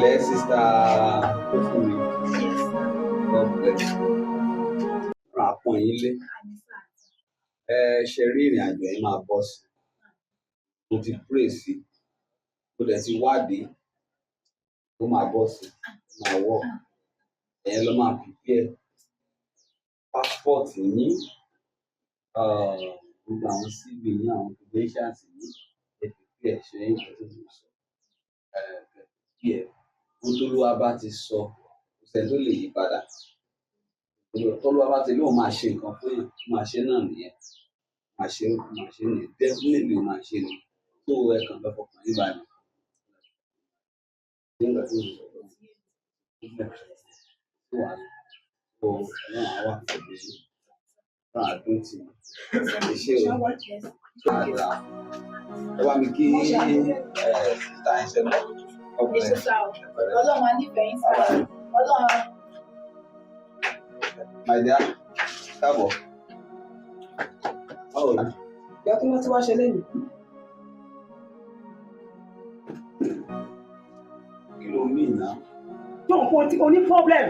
pẹ̀lẹ́ sísá tó fún mi. God bless you. Ràn àpọ̀n yín lé. Ṣe rí ìrìn àjò yìí máa bọ́ sí. Mo ti pray sí. Mo dẹ̀ ti wádìí. Ó máa bọ́ sí. Ó máa wọ̀. Ẹ̀yin ló máa prepare passport yín. Gbogbo àwọn CV yín, àwọn credentials yín. Ẹ prepare ṣe é nǹkan tó ti sọ. Ohun tó Olúwa bá ti sọ, kò sẹ́ni tó lè yí padà. Tọ́lúwa bá ti lóun máa ṣe nǹkan fún yàn, máa ṣe náà nìyẹn. Máa ṣe nìyẹn. Definitely máa ṣe nìyẹn. Tó ẹ̀kan lọ fọkàn yín balẹ̀. Nígbà tí mo sọ fún un, tó wà ní ọlọ́run á wà pẹ̀lú yín. Ọlọ́run á dúró tì yín. Ẹ ṣé o. Ẹ bá mi kí sísá yín ṣe lọ. Ọlọ́run á nífẹ̀ẹ́ yín sára. Ọlọ́run. My dear, káàbọ̀. Báwo ni? Ìyá kí wọ́n ti wá ṣe lẹ́yìn. Kí ló mí ìná? Yóò kó o ní problem.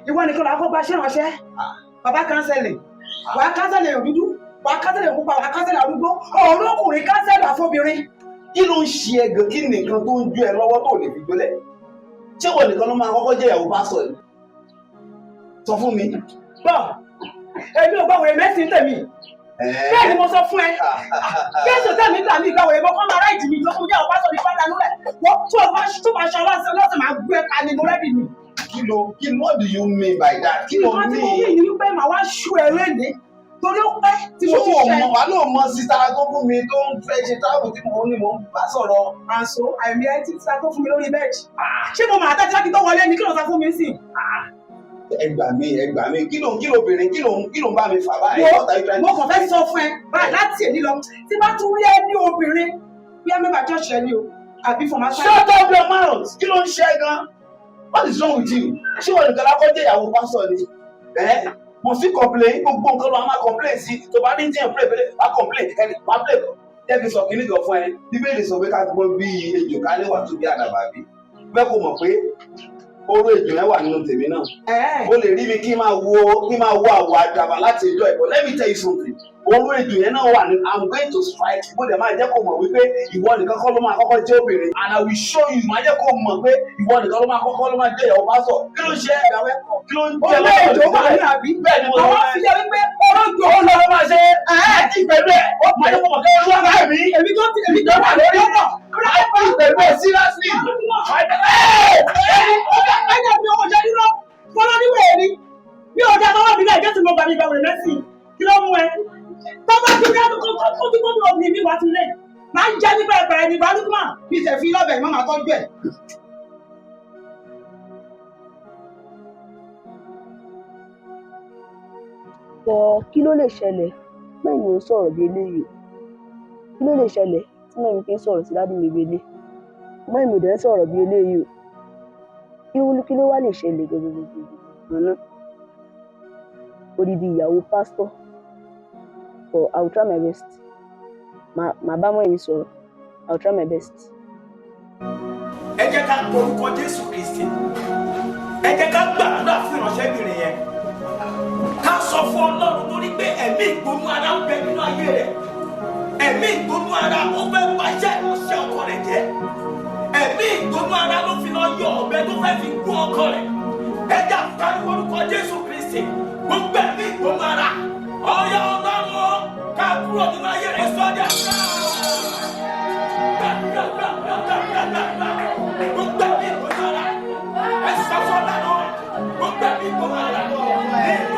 Ìwọ nìkan làá kó gba ṣé ránṣẹ́. Bàbá kánsẹ́lì. Wàá kánsẹ́lì èèyàn dúdú. Wàá kánsẹ́lì èèyàn pupa. Wàá kánsẹ́lì arúgbó. Ọlọ́kùnrin kánsẹ́lì àfọ́bìnrin. Kí ló ń ṣe ẹ gan? Kí ni nǹkan tó ń jó ẹ lọ́wọ́ tó lè fi gbólẹ̀? Ṣé ìwọ nìkan ló máa kọ́kọ́ jẹ́ ìyàwó pásọ̀ yìí? Sọ fún mi. Bọ́ èmi ò gbàwòrè mẹ́sìn tèmi. Bẹ́ẹ̀ ni mo sọ fún ẹ. Jésù tẹ̀mí gbà mí gbàwòrè mo kọ́ máa ráìtì mi lọ́kùnrin jẹ́ ọ̀pá sọ̀rọ̀ ìpàdánù rẹ̀. Wọ́n tó máa ṣe ọlọ́sẹ̀ máa gbé ẹ̀ka ni mo rẹ́dì mi. What do you mean by that? Kí ló ní? Ìwọ́n tí mo wí ni wípé màá wá ṣú ẹrẹ́ ní. Torí ó pẹ́ tí mo ti ṣe. Ṣé wà ló mọ sísá tó fún mi tó ń fẹ́ ṣe táàbù tí mo ní mò ń bá sọ̀rọ̀? Àǹsó àìmí ẹ ti sá tó fún mi lórí bẹ́ẹ̀dì. Ṣé mo máa dájú láti tó wọlé ni kí ló sọ fún mi sí? Ẹ gbà mí, kí ló obìnrin, kí ló ń bá mi fà báyìí? Mo kàn fẹ́ sọ fún ẹ báyìí láti èní lọ. Tí bá tún rí ẹ ní obìnrin, bí ẹ mẹ́bàá jọ́ ṣẹ ni o, àbí fọmọ sáré. Shut up your mouth! Kí ló ń ṣe gan? What is wrong with you? Ṣé wọ́n nìkan lákọ́ jẹ́ ìyàwó pásọ̀ ni? Mo sì complain, gbogbo nǹkan ló máa complain sí. Tó bá ní díẹ̀ pray, wá complain, ẹni wá play. Jẹ́ kí n sọ kíní kan fún ẹ. Bíbélì sọ pé ká gbọ́ bí ejò ká lè wà tó bí àdàbà bí. Bẹ́ẹ̀ kò mọ̀ pé oró ejò yẹn wà nínú tèmi náà. O lè rí mi kí n máa wo àwọ̀ àdàbà láti ìjọ ẹ̀kọ́. Let me tell you something. Oró ejò yẹn náà wà ní I'm going to strike. Mo dẹ̀ máa jẹ́ kó mọ̀ wípé ìwọ nìkan kọ́ ló máa kọ́kọ́ jẹ́ obìnrin. And I will show you. Máa jẹ́ kó mọ̀ pé ìwọ nìkan ló máa kọ́kọ́ ló máa jẹ́ ìyàwó pásọ̀. Kí ló ń ṣe ìyàwó ẹ̀kọ́? Kí ló ń jẹ́ lọ́wọ́ ìjọ wà ní àbí? Bẹ́ẹ̀ ni mo sọ àwọn fi yẹ wípé ọ̀rọ̀ jọ ó lọ́wọ́ máa ṣe àti ìpẹ̀lú ẹ̀. Ó máa jẹ́ kó mọ̀ kí wọ́n lọ́wọ́ bá mi. Èmi tó wà lórí ọ̀pọ̀. Àti ìpẹ̀lú ẹ̀ seriously. Ẹ̀jẹ̀ mi ò jẹ́ dúró. Fọlọ́ ní wẹ̀ẹ́ ni. Mi ò jẹ́ tọ́wọ́ mi náà jẹ́ tí mo gbà mí gbà wẹ̀rẹ̀ mẹ́sìn. Kí ló mú ẹ? Tọ́wọ́ ti bí ẹnu kó tí gbọ́dọ̀ mi mi wá sílẹ̀. Máa ń jẹ́ nípa ẹ̀pẹ̀rẹ̀ ní Bàdúgbà. Bí ìṣẹ̀ fi lọ́bẹ̀ ìmọ̀ máa tọ́jú ẹ̀. Kí ló lè ṣẹlẹ̀? Mẹ́rin ò sọ̀rọ̀ bí eléyìí. Kí ló lè ṣẹlẹ̀ tí mẹ́rin kì í sọ̀rọ̀ sí dádì mi bí eléyìí? Mẹ́rin ò dẹ̀ sọ̀rọ̀ bí eléyìí o. Kí ló wá lè ṣẹlẹ̀ gbogbo? Odidi ìyàwó pásítọ̀. But I will try my best. Màá bá mọ́ èmi sọ̀rọ̀. I will try my best. Ẹ jẹ́ ká porúkọ Jésù Kristi. Ẹ jẹ́ ká gbàdúrà fún ìránṣẹ́bìnrin yẹn. Ká sọ fún Ọlọ́run lórí pé ẹ̀mí ìgbónú ara ń bẹ nínú ayé rẹ̀. Ẹ̀mí ìgbónú ara ó fẹ́ bàjẹ́ ìránṣẹ́ ọkọ rẹ̀ jẹ́. Ẹ̀mí ìgbónú ara ló fi lọ yọ ọ̀bẹ tó fẹ́ fi gún ọkọ rẹ̀. Ẹ jẹ́ ká porúkọ Jésù Kristi. Gbogbo ẹ̀mí ìgbónú ara. Ọ̀yọ́ Ọlọ́run ká kúrò nínú ayé rẹ̀ sọ́dẹ̀ àgbà. Gbogbo ẹ̀mí ìgbónú ara. Ẹ sọ fún Ọlọ́run. Gbogbo ẹ̀mí ìgbónú ara. Nínú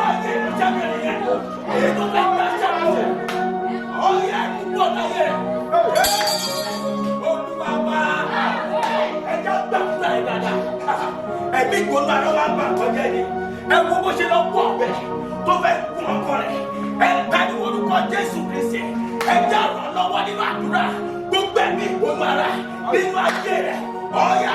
ayé ìránṣẹ́bìnrin yẹn. Nínú ẹ̀mí ìránṣẹ́bìnrin yẹn. Ọ̀yọ́ ẹ̀kúrò láyé rẹ̀. Olúwa wá. Ẹjọ́ gbàgbà ìdàdà. Ẹ̀mí ìgbónú ara wa gbà kọjá ni. Ẹ wo bó ṣe lọ wọ ọ̀bẹ tó fẹ́ gún ọkọ rẹ̀. Ẹ kájú orúkọ Jésù Kristi. Ẹ já ràn lọ́wọ́ nínú àdúrà. Gbogbo ẹ̀mí ìgbónú ara nínú ayé rẹ̀. Ọ̀yọ́